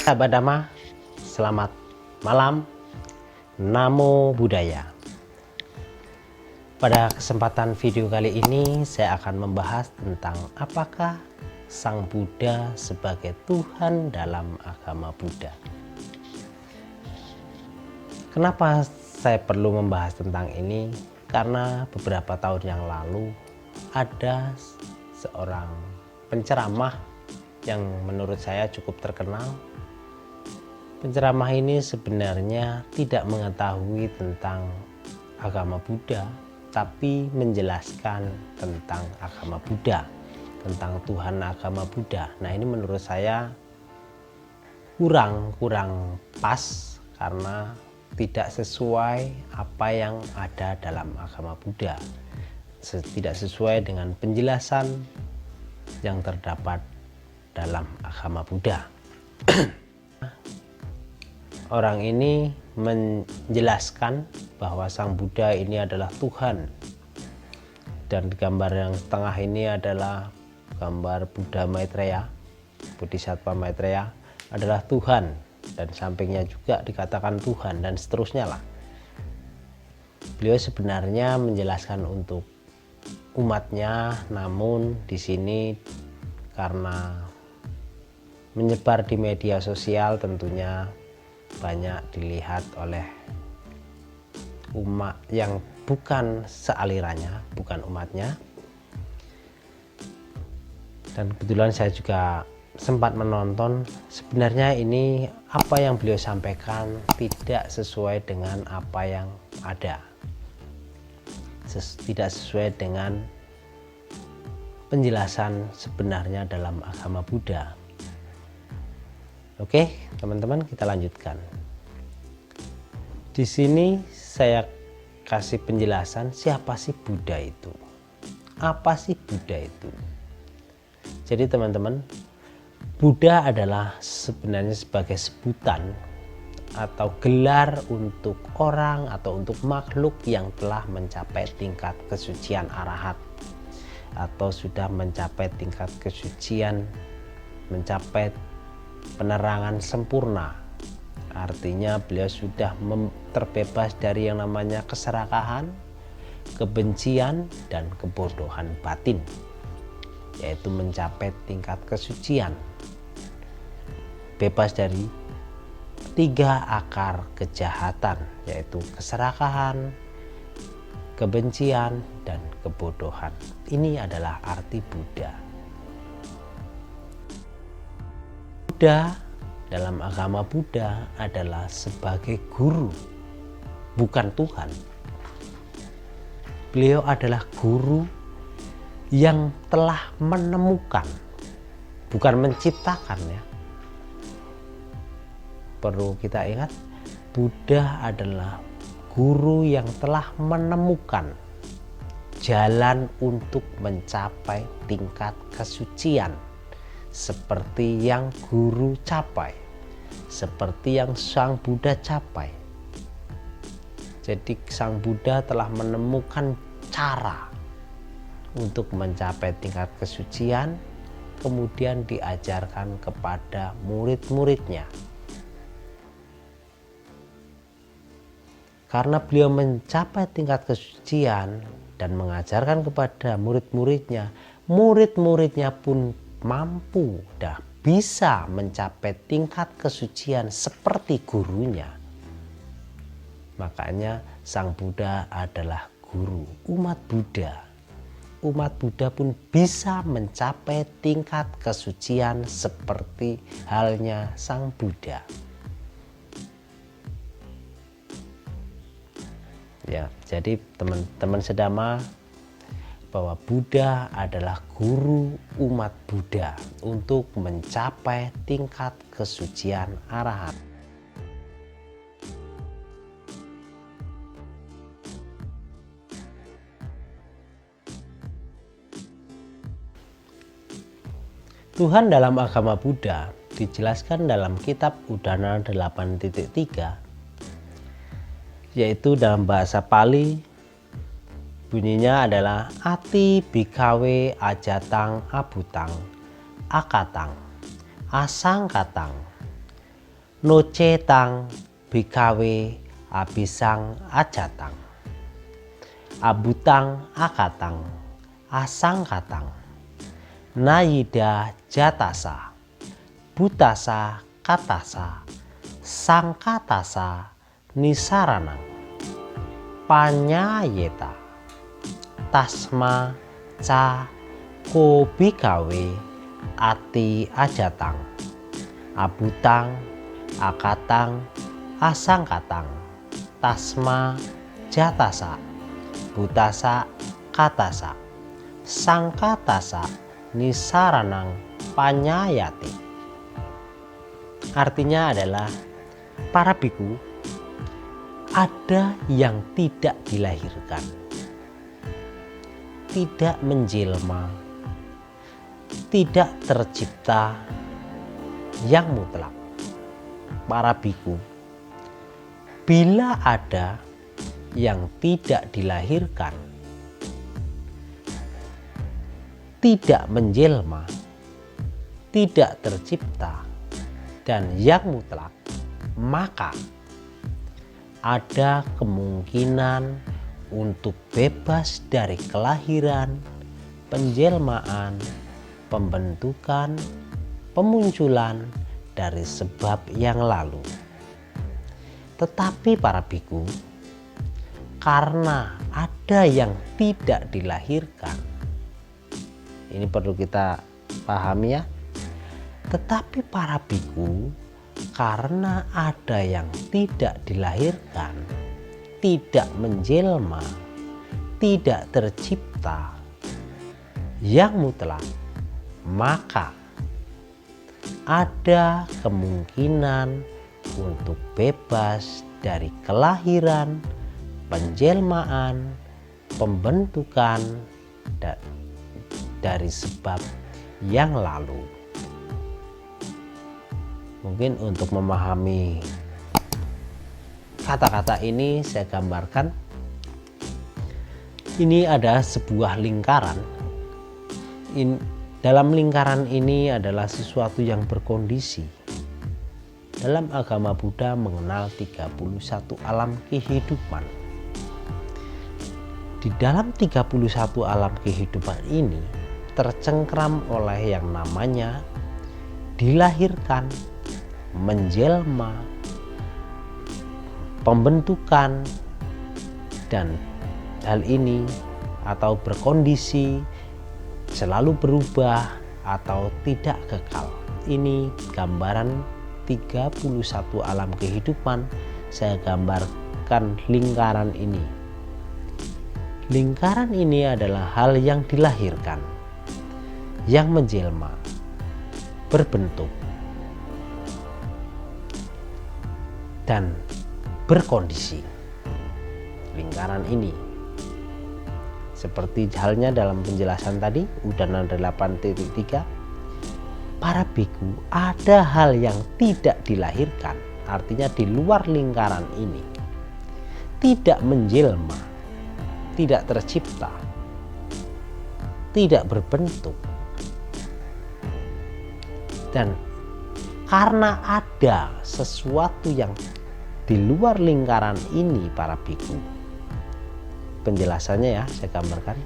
Sahabat Dhamma, selamat malam. Namo Buddhaya. Pada kesempatan video kali ini saya akan membahas tentang apakah Sang Buddha sebagai Tuhan dalam agama Buddha. Kenapa saya perlu membahas tentang ini? Karena beberapa tahun yang lalu ada seorang penceramah yang menurut saya cukup terkenal. Penceramah ini sebenarnya tidak mengetahui tentang agama Buddha, tapi menjelaskan tentang agama Buddha, tentang Tuhan agama Buddha. Nah, ini menurut saya kurang pas karena tidak sesuai apa yang ada dalam agama Buddha, tidak sesuai dengan penjelasan yang terdapat dalam agama Buddha. Orang ini menjelaskan bahwa Sang Buddha ini adalah Tuhan, dan gambar yang tengah ini adalah gambar Buddha Maitreya, Bodhisattva Maitreya adalah Tuhan, dan sampingnya juga dikatakan Tuhan, dan seterusnya lah. Beliau sebenarnya menjelaskan untuk umatnya, namun di sini karena menyebar di media sosial tentunya banyak dilihat oleh umat yang bukan sealirannya, bukan umatnya. Dan kebetulan saya juga sempat menonton. Sebenarnya ini apa yang beliau sampaikan tidak sesuai dengan apa yang ada, tidak sesuai dengan penjelasan sebenarnya dalam agama Buddha. Oke, teman-teman, kita lanjutkan. Di sini saya kasih penjelasan siapa sih Buddha itu. Apa sih Buddha itu? Jadi teman-teman, Buddha adalah sebenarnya sebagai sebutan atau gelar untuk orang atau untuk makhluk yang telah mencapai tingkat kesucian arahat, atau sudah mencapai tingkat kesucian, mencapai penerangan sempurna. Artinya beliau sudah terbebas dari yang namanya keserakahan, kebencian, dan kebodohan batin, yaitu mencapai tingkat kesucian, bebas dari 3 akar kejahatan, yaitu keserakahan, kebencian, dan kebodohan. Ini adalah arti Buddha. Buddha dalam agama Buddha adalah sebagai guru, bukan Tuhan. Beliau adalah guru yang telah menemukan, bukan menciptakan ya. Perlu kita ingat, Buddha adalah guru yang telah menemukan jalan untuk mencapai tingkat kesucian seperti yang guru capai, seperti yang Sang Buddha capai. Jadi Sang Buddha telah menemukan cara untuk mencapai tingkat kesucian, kemudian diajarkan kepada murid-muridnya. Karena beliau mencapai tingkat kesucian dan mengajarkan kepada murid-muridnya, murid-muridnya pun mampu dan bisa mencapai tingkat kesucian seperti gurunya. Makanya Sang Buddha adalah guru umat Buddha. Umat Buddha pun bisa mencapai tingkat kesucian seperti halnya Sang Buddha. Ya, jadi teman-teman sedama, bahwa Buddha adalah guru umat Buddha untuk mencapai tingkat kesucian arahat. Tuhan dalam agama Buddha dijelaskan dalam kitab Udana 8.3, yaitu dalam bahasa Pali bunyinya adalah ati bikawe ajatang abutang akatang asangkatang nocetang bikawe abisang ajatang, abutang akatang asangkatang, nayida jatasa, butasa katasa, sangkatasa nisaranang, panyayeta, tasma ca kobikawe ati ajatang, abutang akatang asangkatang, tasma jatasa, butasa katasa, sangkatasa nisaranang panyayati. Artinya adalah, para biku, ada yang tidak dilahirkan, tidak menjelma, tidak tercipta, yang mutlak. Para biku, bila ada yang tidak dilahirkan, tidak menjelma, tidak tercipta, dan yang mutlak, maka ada kemungkinan untuk bebas dari kelahiran, penjelmaan, pembentukan, pemunculan dari sebab yang lalu. Tetapi para biku, karena ada yang tidak dilahirkan, ini perlu kita pahami ya. Tetapi para biku, karena ada yang tidak dilahirkan, tidak menjelma, tidak tercipta, yang mutlak, maka ada kemungkinan untuk bebas dari kelahiran, penjelmaan, pembentukan dari sebab yang lalu. Mungkin untuk memahami kata-kata ini saya gambarkan, ini ada sebuah lingkaran. Dalam lingkaran ini adalah sesuatu yang berkondisi. Dalam agama Buddha mengenal 31 alam kehidupan. Di dalam 31 alam kehidupan ini tercengkram oleh yang namanya dilahirkan, menjelma, pembentukan, dan hal ini atau berkondisi, selalu berubah atau tidak kekal. Ini gambaran 31 alam kehidupan. Saya gambarkan lingkaran ini. Lingkaran ini adalah hal yang dilahirkan, yang menjelma, berbentuk, dan berkondisi. Lingkaran ini seperti halnya dalam penjelasan tadi Udana 8.3, para biku, ada hal yang tidak dilahirkan, artinya di luar lingkaran ini, tidak menjelma, tidak tercipta, tidak berbentuk. Dan karena ada sesuatu yang di luar lingkaran ini para biku, penjelasannya ya saya gambarkan,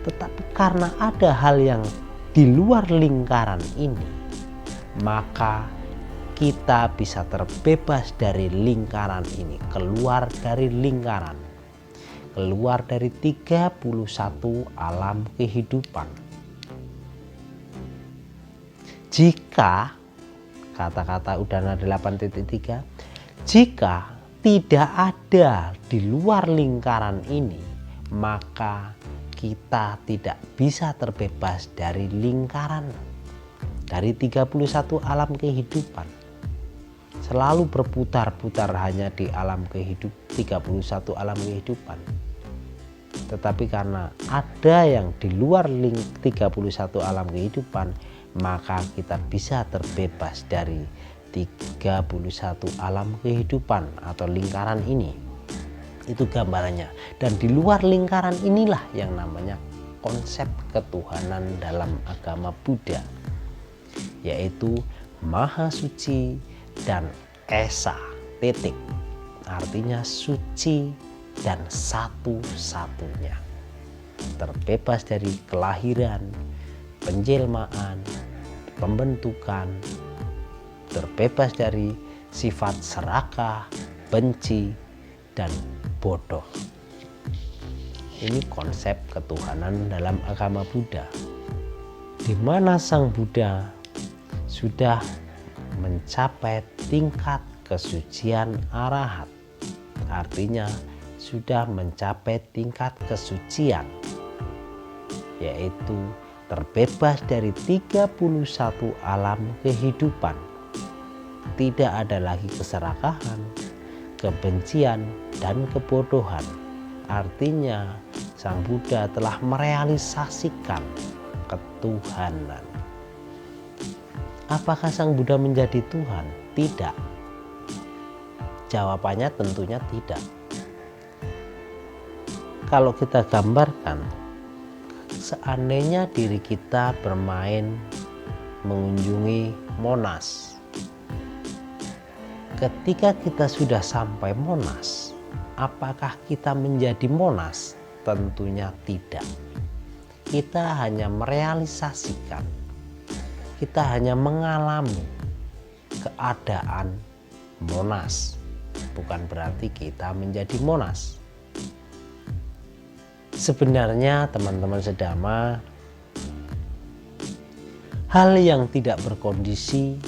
tetapi karena ada hal yang di luar lingkaran ini, maka kita bisa terbebas dari lingkaran ini, keluar dari lingkaran, keluar dari 31 alam kehidupan. Jika, kata-kata Udana 8.3, jika tidak ada di luar lingkaran ini, maka kita tidak bisa terbebas dari lingkaran, dari 31 alam kehidupan. Selalu berputar-putar hanya di alam kehidupan, 31 alam kehidupan. Tetapi karena ada yang di luar 31 alam kehidupan, maka kita bisa terbebas dari 31 alam kehidupan atau lingkaran ini. Itu gambarannya. Dan di luar lingkaran inilah yang namanya konsep ketuhanan dalam agama Buddha, yaitu maha suci dan esa, titik, artinya suci dan satu-satunya, terbebas dari kelahiran, penjelmaan, pembentukan, terbebas dari sifat serakah, benci, dan bodoh. Ini konsep ketuhanan dalam agama Buddha, di mana Sang Buddha sudah mencapai tingkat kesucian arahat, artinya sudah mencapai tingkat kesucian, yaitu terbebas dari 31 alam kehidupan. Tidak ada lagi keserakahan, kebencian, dan kebodohan. Artinya Sang Buddha telah merealisasikan ketuhanan. Apakah Sang Buddha menjadi Tuhan? Tidak. Jawabannya tentunya tidak. Kalau kita gambarkan, seandainya diri kita bermain mengunjungi Monas. Ketika kita sudah sampai Monas, apakah kita menjadi Monas? Tentunya tidak. Kita hanya merealisasikan, kita hanya mengalami keadaan Monas. Bukan berarti kita menjadi Monas. Sebenarnya teman-teman sedama, hal yang tidak berkondisi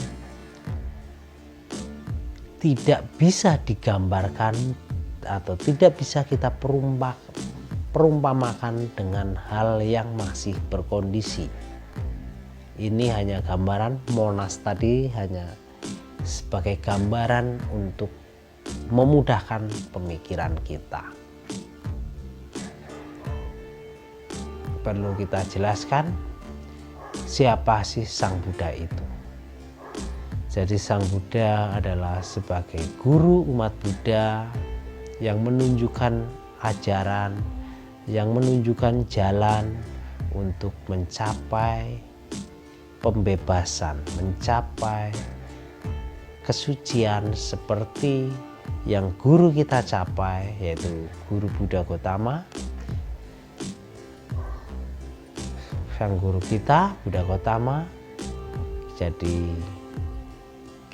tidak bisa digambarkan atau tidak bisa kita perumpamakan dengan hal yang masih berkondisi. Ini hanya gambaran. Monas tadi hanya sebagai gambaran untuk memudahkan pemikiran kita. Perlu kita jelaskan, siapa sih Sang Buddha itu? Jadi Sang Buddha adalah sebagai guru umat Buddha yang menunjukkan ajaran, yang menunjukkan jalan untuk mencapai pembebasan, mencapai kesucian seperti yang guru kita capai, yaitu Guru Buddha Gotama. Sang guru kita Buddha Gotama. Jadi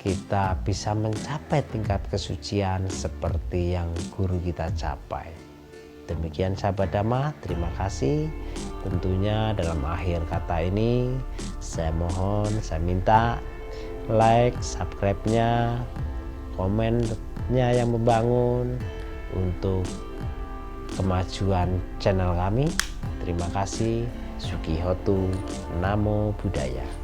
kita bisa mencapai tingkat kesucian seperti yang guru kita capai. Demikian sahabat Dhamma, terima kasih. Tentunya dalam akhir kata ini saya minta like, subscribe-nya, komennya yang membangun untuk kemajuan channel kami. Terima kasih. Sukihotu, Namo Buddhaya.